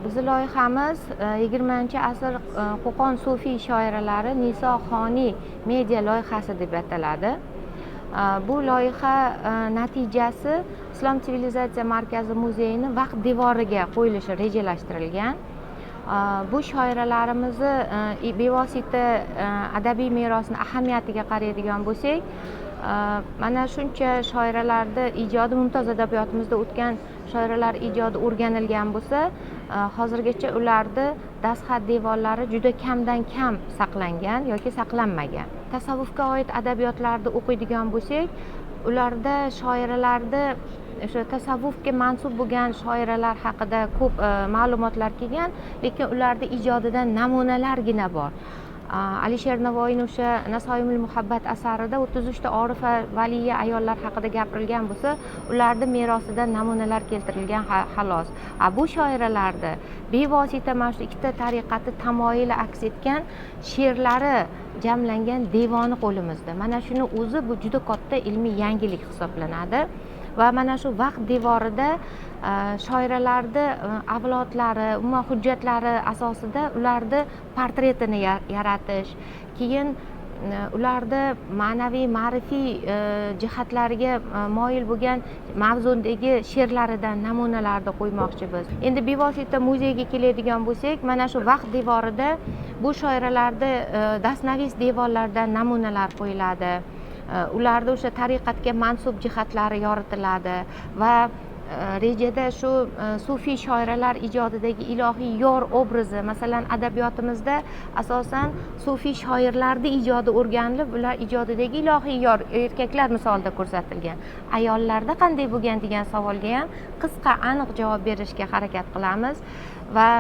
Bizni loyihamiz 20-asr Qo'qon sufiy shoiralari Niso Xoniy media loyihasi deb ataladi. Bu loyiha natijasi Islom sivilizatsiya markazi muzeyini vaqt devoriga qo'yilishi rejalashtirilgan. Bu shoiralarimizni bevosita adabiy merosni ahamiyatiga qaraydigan bo'lsak, mana shuncha shoiralarni ijodi, mumtoz adabiyotimizda o'tgan shoiralar ijodi o'rganilgan bo'lsa, hozirgacha ularni dastxat devonlari juda kamdan kam saqlangan yoki saqlanmagan. Tasavvufga oid adabiyotlarni o'qiydigan bo'lsak, ularda shoiralarni o'sha tasavvufga mansub bo'lgan shoiralar haqida ko'p ma'lumotlar kelgan, lekin ularni ijodidan namunalargina bor. Alisher Navoiyning o'sha Nasoimul Muhabbat asarida 33 ta orifa valiya ayollar haqida gapirilgan bo'lsa, ularni merosidan namunalar keltirilgan xolos. Bu shoiralarda bevosita mana shu ikkita tariqati tamoyili aks etgan she'rlari jamlangan devoni qo'limizda. Mana shuni o'zi bu juda katta ilmiy yangilik hisoblanadi. Va mana shu vaqt devorida shoiralarni avlodlari, umuman hujjatlari asosida ularni portretini yaratish, keyin ularni ma'naviy, ma'rifiy jihatlariga moyil bo'lgan mavzudagi she'rlaridan namunalarni qo'ymoqchi biz. Endi bevosita muzeyga keladigan bo'lsak, mana shu vaqt devorida bu shoiralarni dastnavis devonlaridan namunalar qo'yiladi. Ularda o'sha tariqatga mansub jihatlari yoritiladi va rejada shu sufiy shoiralar ijodidagi ilohiy yor obrazi, masalan adabiyotimizda asosan sufiy shoirlarning ijodi o'rganilib, ular ijodidagi ilohiy yor erkaklar misolida ko'rsatilgan. Ayollarda qanday bo'lgan degan savolga ham qisqa aniq javob berishga harakat qilamiz va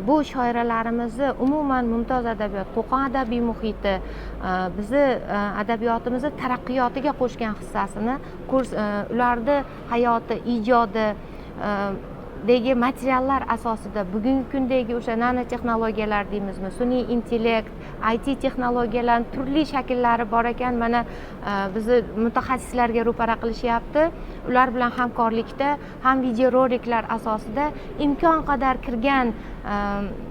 bu shoiralarimizni umuman mumtoz adabiyot, Qo'qon adabiy muhiti bizni adabiyotimizni taraqqiyotiga qo'shgan hissasini, ularni hayoti, ijodi dagi materiallar asosida bugungi kundagi o'sha nanotexnologiyalar deymizmi, sun'iy intellekt, IT texnologiyalarning turli shakllari bor ekan. Mana bizni mutaxassislarga ro'para qilishyapti. Ular bilan hamkorlikda ham videoroliklar asosida imkon qadar kirgan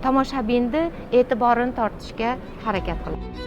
tomoshabinni e'tiborini tortishga harakat qilamiz.